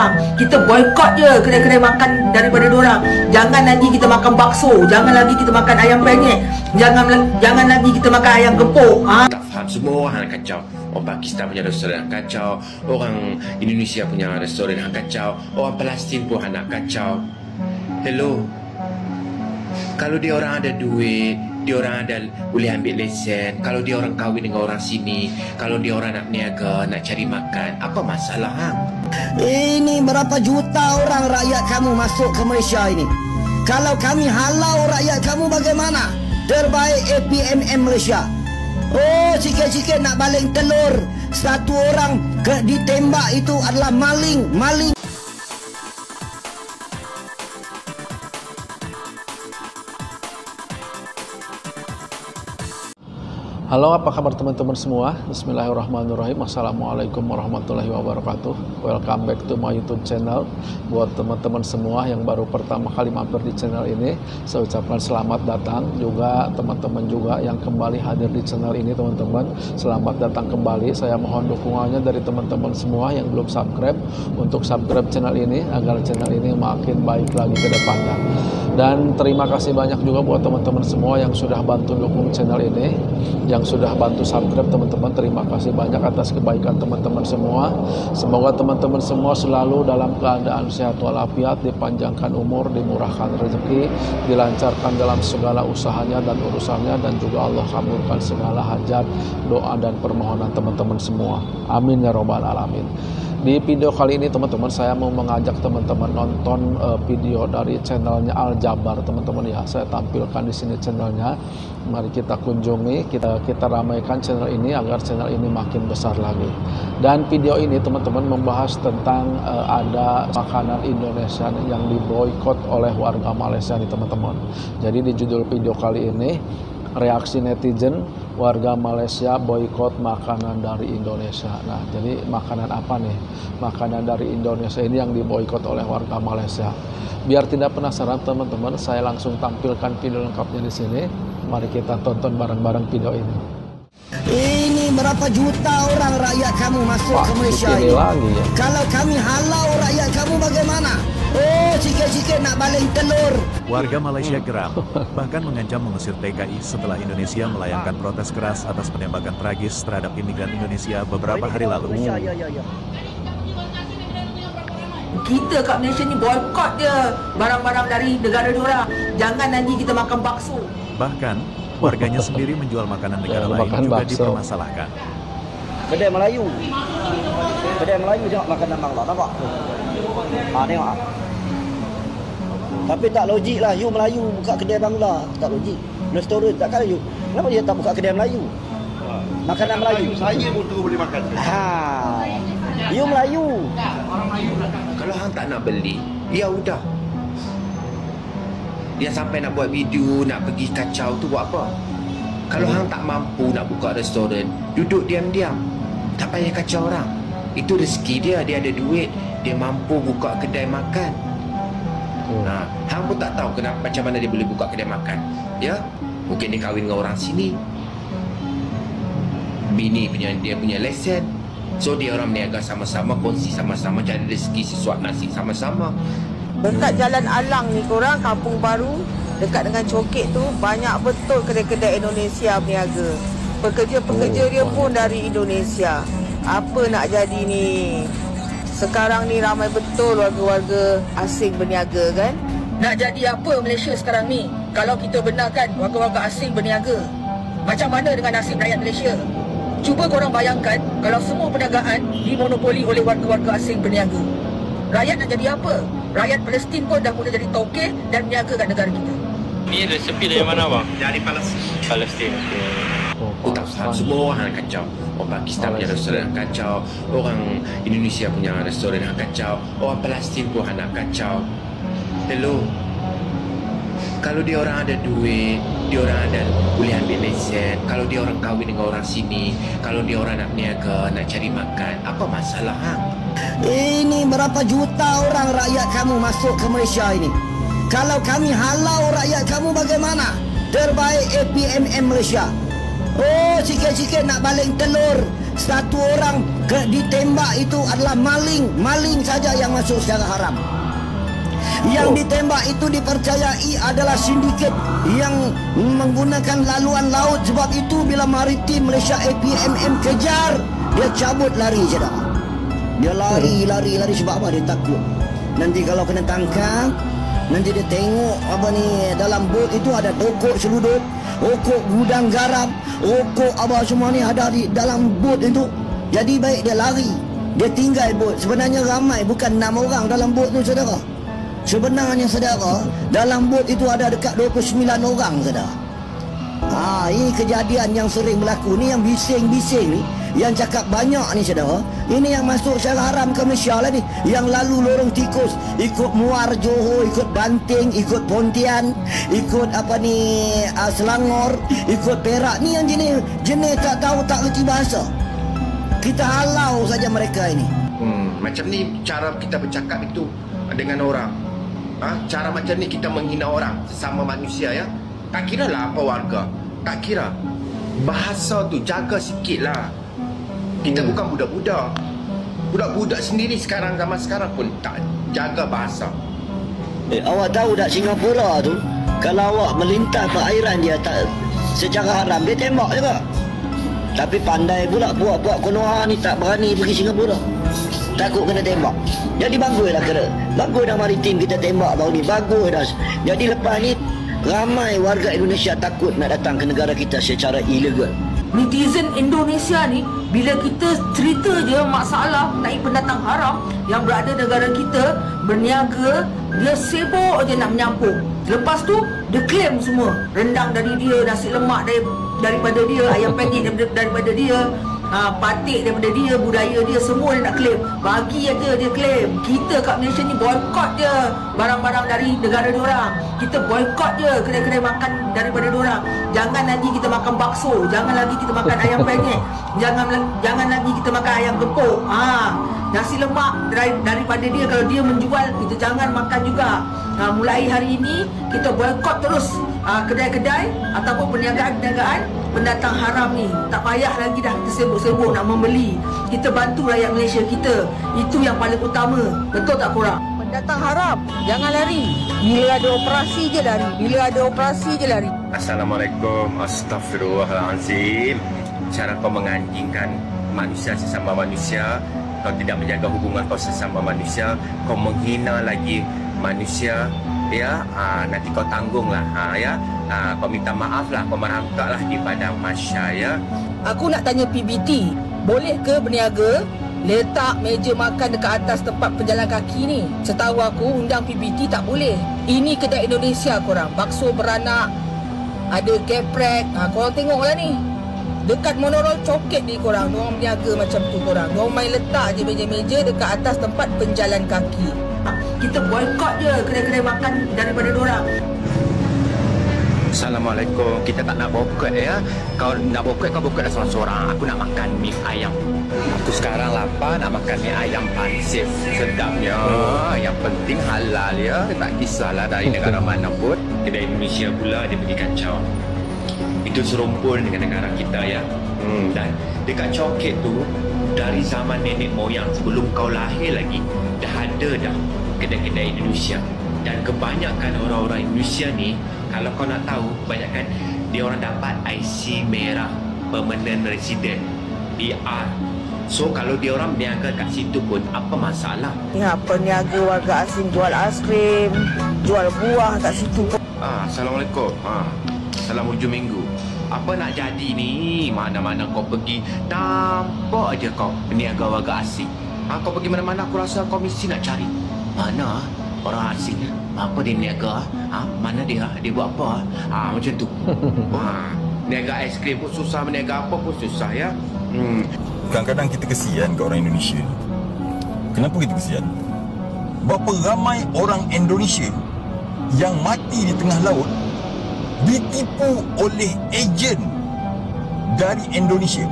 diorang. Kita boycott je kedai-kedai makan daripada diorang. Jangan lagi kita makan bakso, jangan lagi kita makan ayam penyet, jangan lagi kita makan ayam gepuk. Tak faham, semua orang kacau. Orang Pakistan punya restoran kacau, orang Indonesia punya restoran kacau, orang Palestin pun nak kacau. Hello, kalau dia orang ada duit, dia orang ada boleh ambil lesen. Kalau dia orang kahwin dengan orang sini, kalau dia orang nak niaga, nak cari makan, apa masalah hang? Ini berapa juta orang rakyat kamu masuk ke Malaysia ini. Kalau kami halau rakyat kamu bagaimana? Terbaik APMM Malaysia. Oh, sikit-sikit nak baling telur. Satu orang ditembak itu adalah maling. Halo, apa kabar teman-teman semua? Bismillahirrahmanirrahim. Assalamualaikum warahmatullahi wabarakatuh. Welcome back to my YouTube channel. Buat teman-teman semua yang baru pertama kali mampir di channel ini, saya ucapkan selamat datang. Juga teman-teman juga yang kembali hadir di channel ini, teman-teman, selamat datang kembali. Saya mohon dukungannya dari teman-teman semua yang belum subscribe untuk subscribe channel ini agar channel ini makin baik lagi ke depannya. Dan terima kasih banyak juga buat teman-teman semua yang sudah bantu dukung channel ini, yang sudah bantu subscribe teman-teman. Terima kasih banyak atas kebaikan teman-teman semua. Semoga teman-teman semua selalu dalam keadaan sehat walafiat, dipanjangkan umur, dimurahkan rezeki, dilancarkan dalam segala usahanya dan urusannya, dan juga Allah kabulkan segala hajat, doa dan permohonan teman-teman semua. Amin ya robbal alamin. Di video kali ini teman-teman, saya mau mengajak teman-teman nonton video dari channelnya Al Jabar, teman-teman ya. Saya tampilkan di sini channelnya. Mari kita kunjungi, kita ramaikan channel ini agar channel ini makin besar lagi. Dan video ini teman-teman membahas tentang ada makanan Indonesia yang diboikot oleh warga Malaysia nih teman-teman. Jadi di judul video kali ini, reaksi netizen warga Malaysia boikot makanan dari Indonesia. Nah, jadi makanan apa nih? Makanan dari Indonesia ini yang diboikot oleh warga Malaysia. Biar tidak penasaran teman-teman, saya langsung tampilkan video lengkapnya di sini. Mari kita tonton bareng-bareng video ini. Ini berapa juta orang rakyat kamu masuk ke Malaysia ini. Lagi, ya. Kalau kami halau rakyat kamu bagaimana? Oh, sikit-sikit nak baling telur. Warga Malaysia geram, bahkan mengancam mengusir TKI setelah Indonesia melayangkan protes keras atas penembakan tragis terhadap imigran Indonesia beberapa hari lalu. Kita kat Malaysia ni boycott dia barang-barang dari negara diorang. Jangan lagi kita makan bakso. Bahkan, warganya sendiri menjual makanan negara lain juga dipermasalahkan. Kedai Melayu tengok makanan Bangla, nampak? Tengok. Tapi tak logik lah, you Melayu buka kedai Bangla, tak logik. Restoran takkan you. Kenapa dia tak buka kedai Melayu? Makanan Melayu. Saya pun terus boleh makan. You Melayu. Kalau hang tak nak beli, ya udah. Dia sampai nak buat video, nak pergi kacau tu buat apa? Kalau hang tak mampu nak buka restoran, duduk diam-diam, tak payah kacau orang. Itu rezeki dia, dia ada duit, dia mampu buka kedai makan. Nah, hang pun tak tahu kenapa, macam mana dia boleh buka kedai makan. Ya, mungkin dia kahwin dengan orang sini, bini dia punya lesen. So dia orang berniaga sama-sama, kongsi sama-sama, cari rezeki sesuap nasi sama-sama. Dekat Jalan Alang ni korang, Kampung Baru, dekat dengan Coket tu, banyak betul kedai-kedai Indonesia berniaga. Pekerja-pekerja dia pun dari Indonesia. Apa nak jadi ni? Sekarang ni ramai betul warga-warga asing berniaga kan? Nak jadi apa Malaysia sekarang ni kalau kita benarkan warga-warga asing berniaga? Macam mana dengan nasib rakyat Malaysia? Cuba korang bayangkan kalau semua perniagaan dimonopoli oleh warga-warga asing berniaga. Rakyat nak jadi apa? Rakyat Palestin pun dah mula jadi tauke dan berniaga kat negara kita. Ni resepi dari mana bang? Dari Palestin. Palestin. Aku tak faham, semua orang kacau. Orang Pakistan punya restoran kacau, orang Indonesia punya restoran kacau, orang Palestin pun nak kacau. Hello, kalau dia orang ada duit, dia orang ada boleh ambil lesen. Kalau dia orang kahwin dengan orang sini, kalau dia orang nak niaga, nak cari makan, apa masalah hang? Ini berapa juta orang rakyat kamu masuk ke Malaysia ini. Kalau kami halau rakyat kamu bagaimana? Terbaik APMM Malaysia. Oh, sikit-sikit nak baling telur. Satu orang ditembak itu adalah maling saja yang masuk secara haram. Yang ditembak itu dipercayai adalah sindiket yang menggunakan laluan laut. Sebab itu bila maritim Malaysia APMM kejar, dia cabut lari saudara. Dia lari sebab apa? Dia takut nanti kalau kena tangkap, nanti dia tengok apa ni, dalam bot itu ada okok seludut, okok gudang garam, okok apa semua ni ada di dalam bot itu. Jadi baik dia lari, dia tinggal bot. Sebenarnya ramai, bukan 6 orang dalam bot tu saudara. Sebenarnya saudara, dalam bot itu ada dekat 29 orang saudara. Ini kejadian yang sering berlaku ni, yang bising-bising ni, yang cakap banyak ni saudara. Ini yang masuk secara haram ke Malaysia lah ni. Yang lalu lorong tikus, ikut Muar Johor, ikut Banting, ikut Pontian, ikut apa ni, Selangor, ikut Perak. Ni yang jenis tak tahu, tak reti bahasa. Kita halau saja mereka ini. Macam ni cara kita bercakap itu dengan orang. Cara macam ni kita menghina orang, sesama manusia ya. Tak kira lah apa warga, tak kira. Bahasa tu jaga sikit lah. Kita bukan budak-budak. Budak-budak sendiri sekarang, zaman sekarang pun tak jaga bahasa. Awak tahu tak Singapura tu, kalau awak melintas perairan dia tak secara haram, dia tembak juga. Tapi pandai pula buat-buat Konoha ni tak berani pergi Singapura. Takut kena tembak. Jadi baguslah kena. Bagus dah maritim kita tembak baru ni. Bagus dah. Jadi lepas ni ramai warga Indonesia takut nak datang ke negara kita secara ilegal. Netizen Indonesia ni, bila kita cerita je masalah naik pendatang haram yang berada negara kita, berniaga, dia sibuk je nak menyampung. Lepas tu dia claim semua. Rendang dari dia, nasi lemak daripada dia, ayam penyet daripada dia, patik daripada dia, budaya dia, semua dia nak claim. Bagi aja dia claim. Kita kat Malaysia ni boykot je barang-barang dari negara diorang. Kita boykot je kedai-kedai makan daripada diorang. Jangan lagi kita makan bakso, jangan lagi kita makan ayam penyet, jangan lagi kita makan ayam gepuk. Nasi lemak daripada dia, kalau dia menjual, kita jangan makan juga. Mulai hari ini kita boykot terus kedai-kedai ataupun perniagaan-perniagaan pendatang haram ni. Tak payah lagi dah kita sibuk-sibuk nak membeli. Kita bantu rakyat Malaysia kita. Itu yang paling utama. Betul tak korang? Pendatang haram, jangan lari. Bila ada operasi je lari. Bila ada operasi je lari. Assalamualaikum. Astaghfirullahalazim. Cara kau menganjingkan manusia sesama manusia, kau tidak menjaga hubungan kau sesama manusia, kau menghina lagi manusia, ya, nanti kau tanggunglah, ya, kau minta maaf lah, kau merangkak lah di padang mahsyar, ya. Aku nak tanya PBT, boleh ke berniaga letak meja makan dekat atas tempat penjalan kaki ni? Setahu aku undang PBT tak boleh. Ini kedai Indonesia korang, bakso beranak, ada geprek, korang tengoklah ni. Dekat monorol coket ni korang, diorang berniaga macam tu korang. Diorang main letak je meja-meja dekat atas tempat penjalan kaki. Kita boykot je kedai-kedai makan daripada diorang. Assalamualaikum. Kita tak nak boykot, ya. Kau nak boykot, kau boykot dah seorang-seorang. Aku nak makan mie ayam. Aku sekarang lapar, nak makan mie ayam pansip. Sedapnya. Yang penting halal, ya. Tak kisahlah dari negara mana pun. Kedai Indonesia pula dia pergi kacau. Itu serumpun dengan negara kita, ya. Dan dekat coket tu, dari zaman nenek moyang sebelum kau lahir lagi, dah ada dah kedai-kedai Indonesia. Dan kebanyakan orang-orang Indonesia ni, kalau kau nak tahu, kebanyakan dia orang dapat IC merah, permanent resident, PR. So kalau dia orang berniaga kat situ pun apa masalah? Ya, peniaga warga asing jual aiskrim, jual buah kat situ. Assalamualaikum. Salam hujung minggu. Apa nak jadi ni? Mana-mana kau pergi, nampak aja kau peniaga warga asing. Kau pergi mana-mana, aku rasa kau mesti nak cari mana orang asing. Apa dia niaga? Mana dia? Dia buat apa? Macam tu. Niaga aiskrim pun susah, meniaga apa pun susah, ya. Kadang-kadang kita kesian ke orang Indonesia ni. Kenapa kita kesian? Berapa ramai orang Indonesia yang mati di tengah laut ditipu oleh ejen dari Indonesia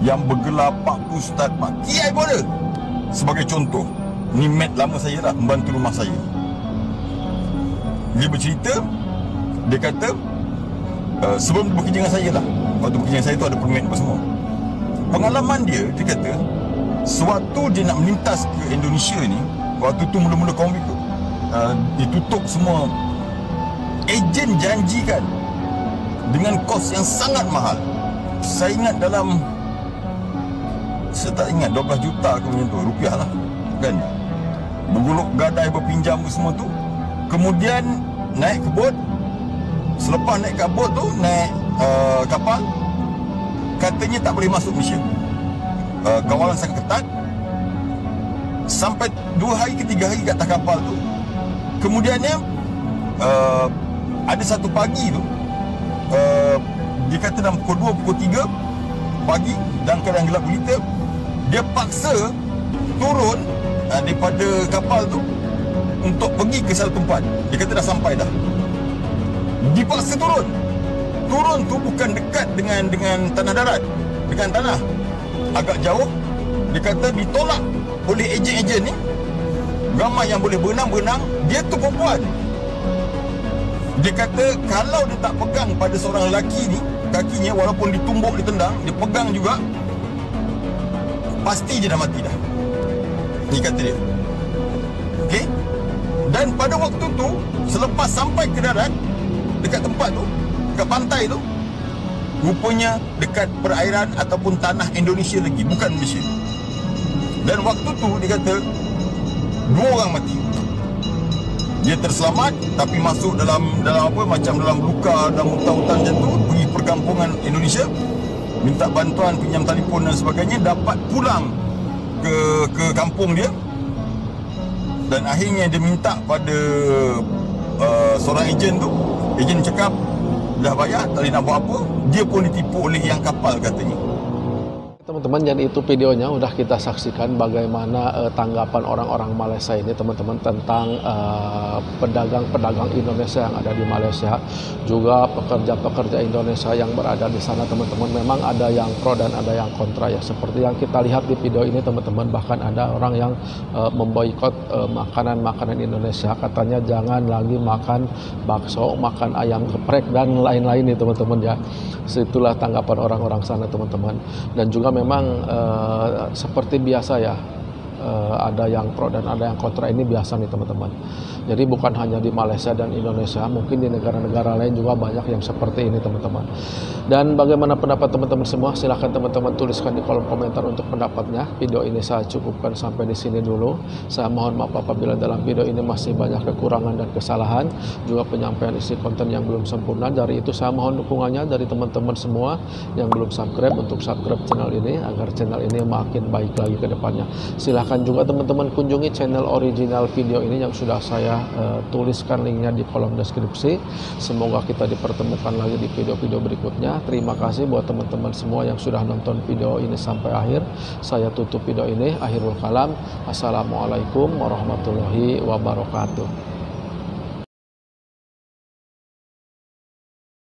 yang bergelar Pak Ustaz, Pak Kiai pun ada. Sebagai contoh, ni mat lama saya lah, membantu rumah saya. Dia bercerita, dia kata sebelum bekerja dengan saya lah, waktu bekerja dengan saya tu ada permit apa semua. pengalaman dia kata sewaktu dia nak melintas ke Indonesia ni, waktu tu mula-mula COVID tu, ditutup semua, ejen janjikan dengan kos yang sangat mahal. Saya ingat saya tak ingat 12 juta ke macam tu, rupiah lah kan. Bergolok gadai, berpinjam semua tu. Kemudian naik ke bot. Selepas naik ke bot tu, naik kapal, katanya tak boleh masuk Malaysia. Kawalan sangat ketat. Sampai 2 hari ke 3 hari kat atas kapal tu. Kemudiannya ada satu pagi tu, dia kata dalam pukul 2, pukul 3 pagi, dalam keadaan gelap gulita, dia paksa turun daripada kapal tu untuk pergi ke satu tempat. Dia kata dah sampai dah. Dipaksa turun. Turun tu bukan dekat dengan tanah darat, dengan tanah, agak jauh. Dia kata ditolak oleh ejen-ejen ni. Ramai yang boleh berenang. Dia tu perempuan. Dia kata kalau dia tak pegang pada seorang lelaki ni, kakinya walaupun ditumbuk, ditendang, dia pegang juga, pasti dia dah mati dah. Ni kata dia. Okey? Dan pada waktu tu, selepas sampai ke darat, dekat tempat tu, dekat pantai tu, rupanya dekat perairan ataupun tanah Indonesia lagi, bukan Malaysia. Dan waktu tu dia kata 2 orang mati. Dia terselamat tapi masuk dalam apa, macam dalam luka, dalam hutan-hutan macam tu, pergi perkampungan Indonesia, minta bantuan, pinjam telefon dan sebagainya, dapat pulang ke kampung dia. Dan akhirnya dia minta pada seorang ejen tu. Ejen cakap dah bayar, tak boleh nak buat apa. Dia pun ditipu oleh yang kapal katanya. Teman-teman, jadi itu videonya udah kita saksikan bagaimana tanggapan orang-orang Malaysia ini, teman-teman, tentang pedagang-pedagang Indonesia yang ada di Malaysia, juga pekerja-pekerja Indonesia yang berada di sana, teman-teman. Memang ada yang pro dan ada yang kontra ya, seperti yang kita lihat di video ini, teman-teman. Bahkan ada orang yang memboikot makanan-makanan Indonesia, katanya jangan lagi makan bakso, makan ayam geprek dan lain-lain nih, teman-teman ya. Itulah tanggapan orang-orang sana, teman-teman. Dan juga memang seperti biasa ya, ada yang pro dan ada yang kontra, ini biasa nih, teman-teman. Jadi bukan hanya di Malaysia dan Indonesia, mungkin di negara-negara lain juga banyak yang seperti ini, teman-teman. Dan bagaimana pendapat teman-teman semua? Silahkan teman-teman tuliskan di kolom komentar untuk pendapatnya. Video ini saya cukupkan sampai di sini dulu. Saya mohon maaf apabila dalam video ini masih banyak kekurangan dan kesalahan, juga penyampaian isi konten yang belum sempurna. Dari itu saya mohon dukungannya dari teman-teman semua yang belum subscribe untuk subscribe channel ini agar channel ini makin baik lagi ke depannya. Silahkan juga teman-teman kunjungi channel original video ini yang sudah saya tuliskan linknya di kolom deskripsi. Semoga kita dipertemukan lagi di video-video berikutnya. Terima kasih buat teman-teman semua yang sudah nonton video ini sampai akhir. Saya tutup video ini. Akhirul kalam. Assalamualaikum warahmatullahi wabarakatuh.